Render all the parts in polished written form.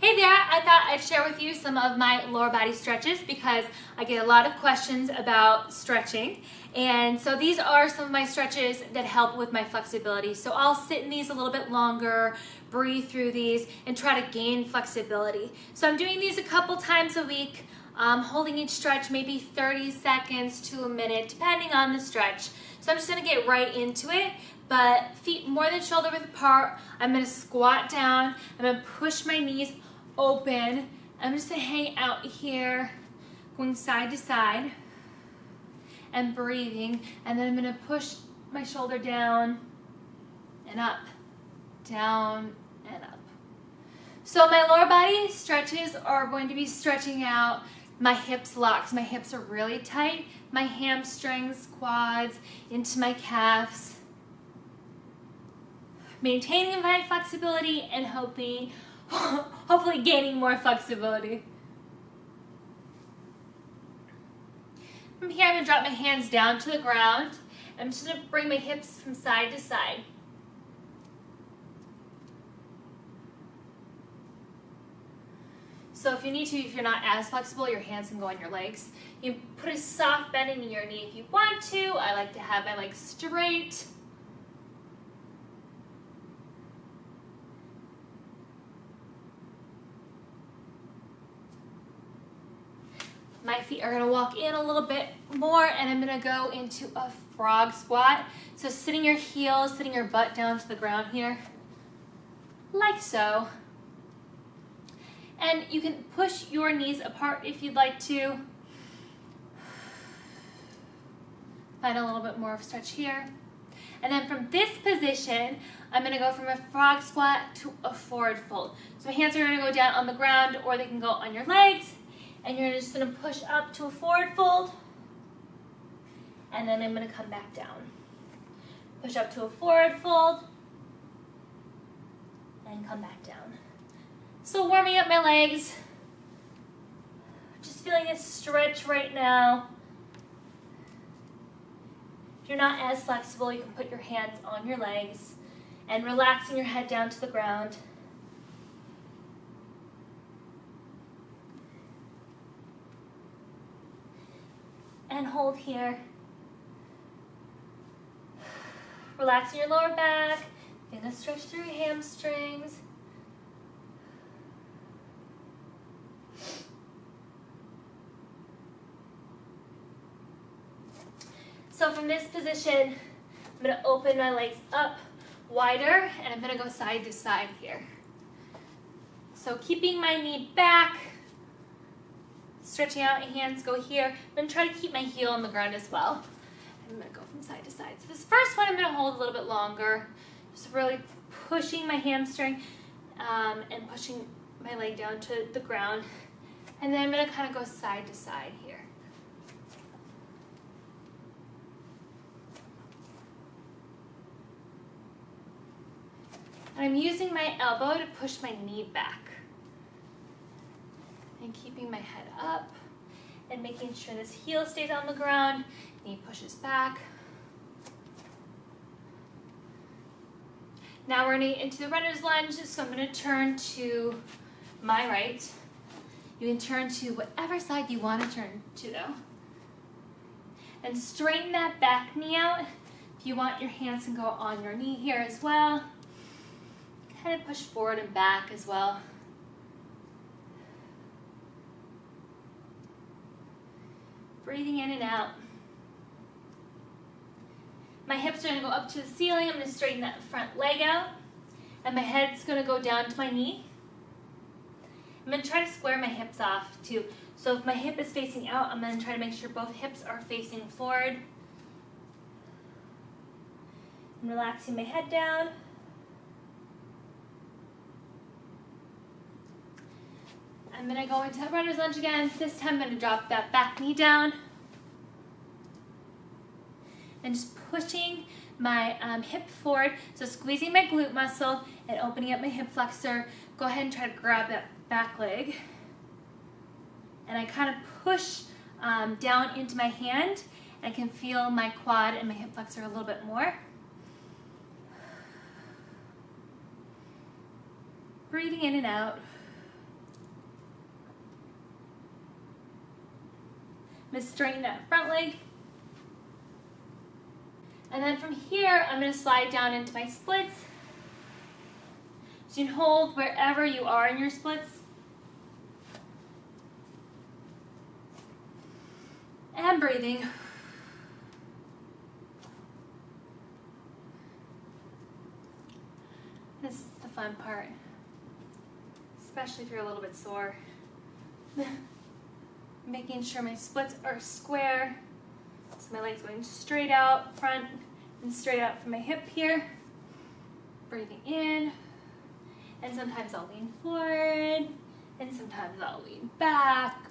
Hey there, I thought I'd share with you some of my lower body stretches because I get a lot of questions about stretching. And so these are some of my stretches that help with my flexibility. So I'll sit in these a little bit longer, breathe through these, and try to gain flexibility. So I'm doing these a couple times a week, holding each stretch maybe 30 seconds to a minute, depending on the stretch. So I'm just gonna get right into it. But feet more than shoulder width apart. I'm gonna squat down. I'm gonna push my knees open. I'm just gonna hang out here, going side to side and breathing. And then I'm gonna push my shoulder down and up, down and up. So my lower body stretches are going to be stretching out my hips locks. My hips are really tight. My hamstrings, quads, into my calves. Maintaining my flexibility and hopefully gaining more flexibility. From here, I'm going to drop my hands down to the ground. I'm just going to bring my hips from side to side. So if you need to, if you're not as flexible, your hands can go on your legs. You put a soft bend in your knee if you want to. I like to have my legs straight. My feet are gonna walk in a little bit more and I'm gonna go into a frog squat. So sitting your heels, sitting your butt down to the ground here, like so. And you can push your knees apart if you'd like to. Find a little bit more of stretch here. And then from this position, I'm gonna go from a frog squat to a forward fold. So my hands are gonna go down on the ground or they can go on your legs. And you're just gonna push up to a forward fold. And then I'm gonna come back down. Push up to a forward fold. And come back down. So warming up my legs. Just feeling a stretch right now. If you're not as flexible, you can put your hands on your legs and relaxing your head down to the ground. And hold here. Relaxing your lower back. Feel the stretch through your hamstrings. So from this position, I'm going to open my legs up wider and I'm going to go side to side here. So keeping my knee back. Stretching out, my hands go here. I'm going to try to keep my heel on the ground as well. I'm going to go from side to side. So this first one I'm going to hold a little bit longer. Just really pushing my hamstring and pushing my leg down to the ground. And then I'm going to kind of go side to side here. And I'm using my elbow to push my knee back. And keeping my head up and making sure this heel stays on the ground, knee pushes back. Now we're gonna get into the runner's lunge, so I'm gonna turn to my right. You can turn to whatever side you want to turn to though. And straighten that back knee out. If you want, your hands can go on your knee here as well. Kind of push forward and back as well. Breathing in and out. My hips are going to go up to the ceiling. I'm going to straighten that front leg out. And my head's going to go down to my knee. I'm going to try to square my hips off too. So if my hip is facing out, I'm going to try to make sure both hips are facing forward. I'm relaxing my head down. I'm going to go into runner's lunge again. This time I'm going to drop that back knee down. And just pushing my hip forward. So squeezing my glute muscle and opening up my hip flexor. Go ahead and try to grab that back leg. And I kind of push down into my hand. And I can feel my quad and my hip flexor a little bit more. Breathing in and out. going to straighten that front leg. And then from here, I'm going to slide down into my splits. So you can hold wherever you are in your splits. And breathing. This is the fun part, especially if you're a little bit sore. Making sure my splits are square. So my legs going straight out front and straight out from my hip here. Breathing in. And sometimes I'll lean forward. And sometimes I'll lean back.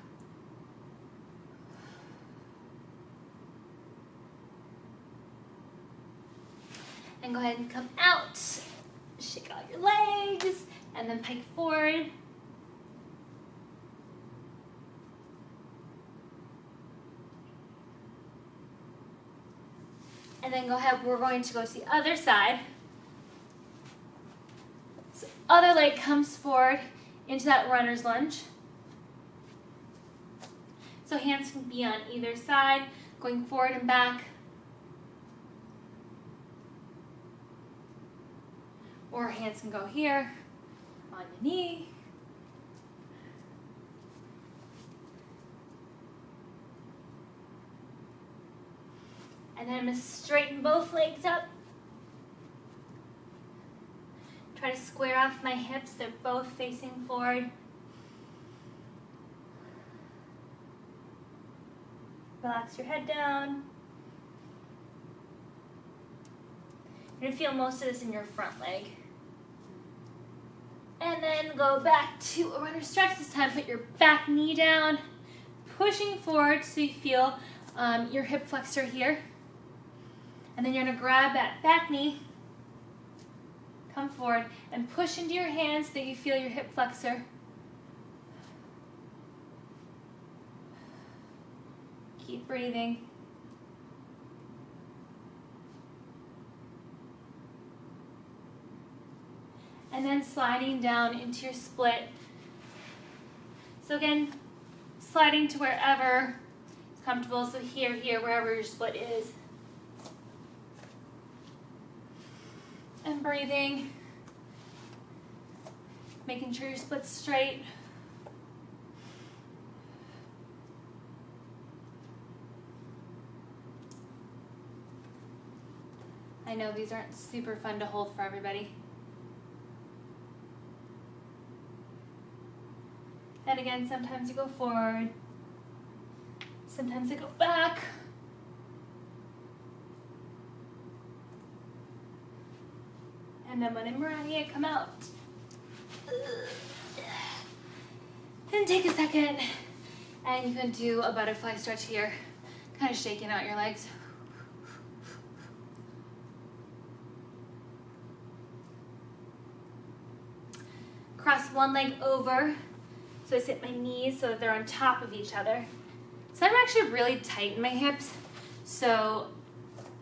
And go ahead and come out. Shake out your legs. And then pike forward. And then go ahead, we're going to go to the other side. So other leg comes forward into that runner's lunge. So hands can be on either side, going forward and back. Or hands can go here, on your knee. And then I'm going to straighten both legs up. Try to square off my hips. They're both facing forward. Relax your head down. You're going to feel most of this in your front leg. And then go back to a runner stretch. This time put your back knee down, pushing forward so you feel your hip flexor here. And then you're going to grab that back knee, come forward, and push into your hands so that you feel your hip flexor. Keep breathing. And then sliding down into your split. So again, sliding to wherever is comfortable. So here, wherever your split is. And breathing, making sure your split's straight. I know these aren't super fun to hold for everybody. And again, sometimes you go forward, sometimes you go back. And then when I'm ready, I come out. And take a second. And you can do a butterfly stretch here. Kind of shaking out your legs. Cross one leg over. So I sit my knees so that they're on top of each other. So I'm actually really tight in my hips. So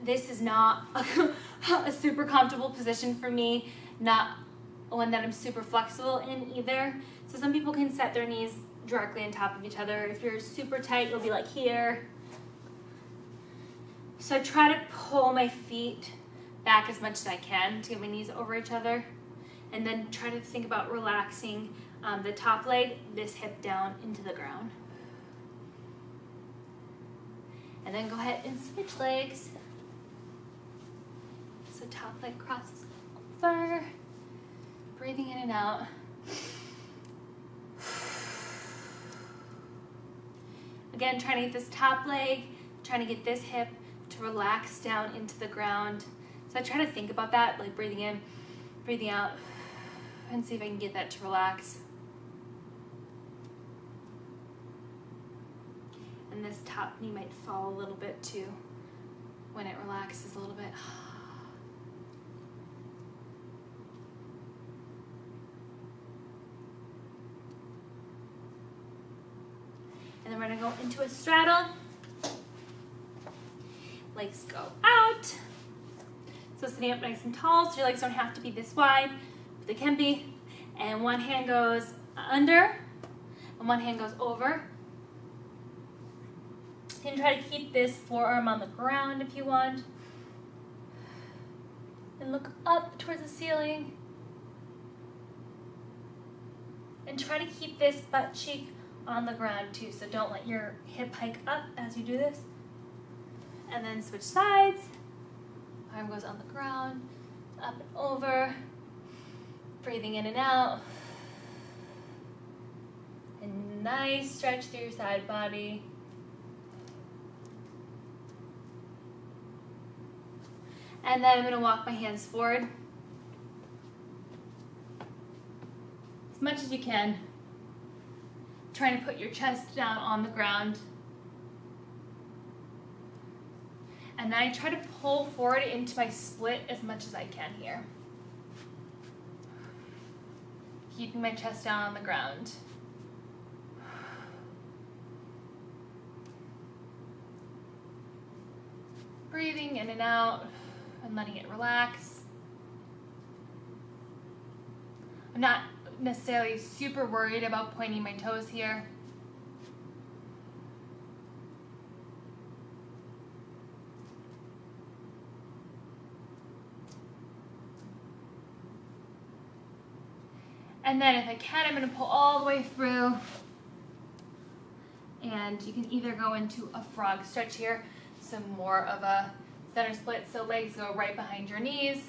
this is not a super comfortable position for me, not one that I'm super flexible in either. So some people can set their knees directly on top of each other. If you're super tight, you'll be like here. So I try to pull my feet back as much as I can to get my knees over each other. And then try to think about relaxing the top leg, this hip down into the ground. And then go ahead and switch legs. So top leg crosses over, breathing in and out. Again, trying to get this top leg, trying to get this hip to relax down into the ground. So I try to think about that, like breathing in, breathing out, and see if I can get that to relax. And this top knee might fall a little bit too when it relaxes a little bit. And then we're gonna go into a straddle. Legs go out. So sitting up nice and tall, so your legs don't have to be this wide, but they can be. And one hand goes under, and one hand goes over. You can try to keep this forearm on the ground if you want. And look up towards the ceiling. And try to keep this butt cheek on the ground too, so don't let your hip hike up as you do this. And then switch sides. Arm goes on the ground, up and over. Breathing in and out. And nice stretch through your side body. And then I'm going to walk my hands forward as much as you can. Trying to put your chest down on the ground. And then I try to pull forward into my split as much as I can here. Keeping my chest down on the ground. Breathing in and out and letting it relax. I'm not necessarily super worried about pointing my toes here. And then if I can, I'm going to pull all the way through. And you can either go into a frog stretch here, so more of a center split, so legs go right behind your knees.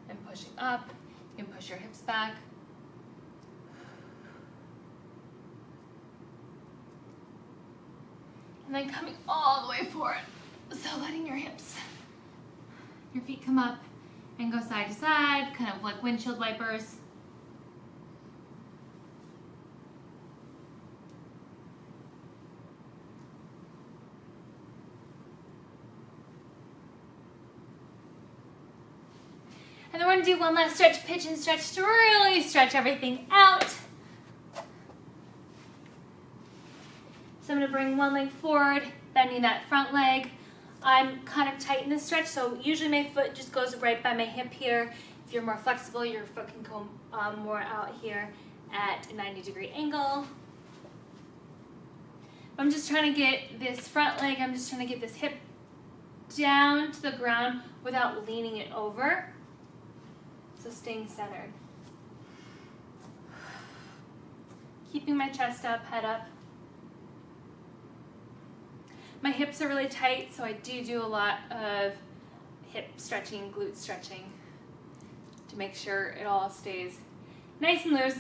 And pushing up, you can push your hips back. And then coming all the way forward. So letting your hips, your feet come up and go side to side, kind of like windshield wipers. And then we're going to do one last stretch, pigeon stretch, to really stretch everything out. So I'm going to bring one leg forward, bending that front leg. I'm kind of tight in this stretch, so usually my foot just goes right by my hip here. If you're more flexible, your foot can go more out here at a 90-degree angle. I'm just trying to get this front leg, I'm just trying to get this hip down to the ground without leaning it over. So staying centered. Keeping my chest up, head up. My hips are really tight, so I do a lot of hip stretching, glute stretching to make sure it all stays nice and loose.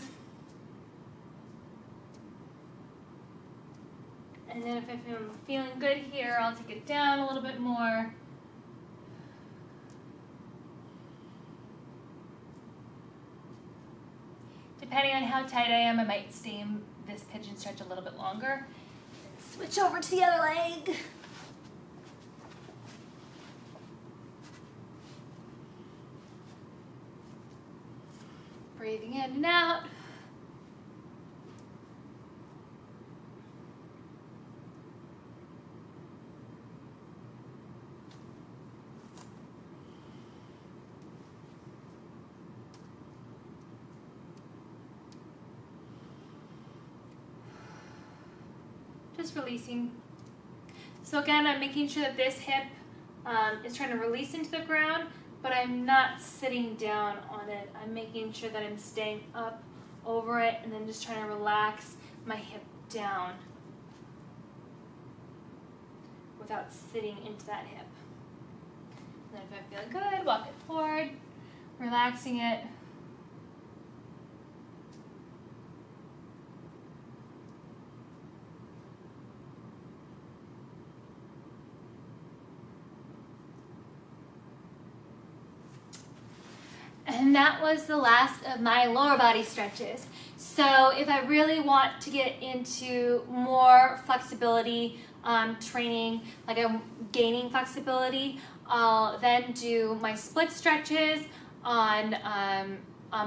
And then if I'm feeling good here, I'll take it down a little bit more. Depending on how tight I am, I might stay in this pigeon stretch a little bit longer. Switch over to the other leg. Breathing in and out. Just releasing. So again, I'm making sure that this hip is trying to release into the ground, but I'm not sitting down on it. I'm making sure that I'm staying up over it and then just trying to relax my hip down without sitting into that hip. And then if I'm feeling good, walk it forward, relaxing it. And that was the last of my lower body stretches. So if I really want to get into more flexibility training, like I'm gaining flexibility, I'll then do my split stretches on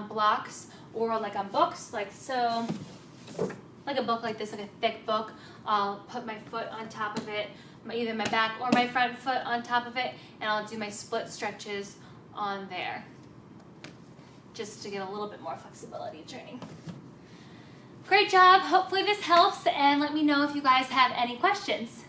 blocks or like on books, like so, like a book like this, like a thick book. I'll put my foot on top of it, either my back or my front foot on top of it, and I'll do my split stretches on there, just to get a little bit more flexibility training. Great job. Hopefully this helps, and let me know if you guys have any questions.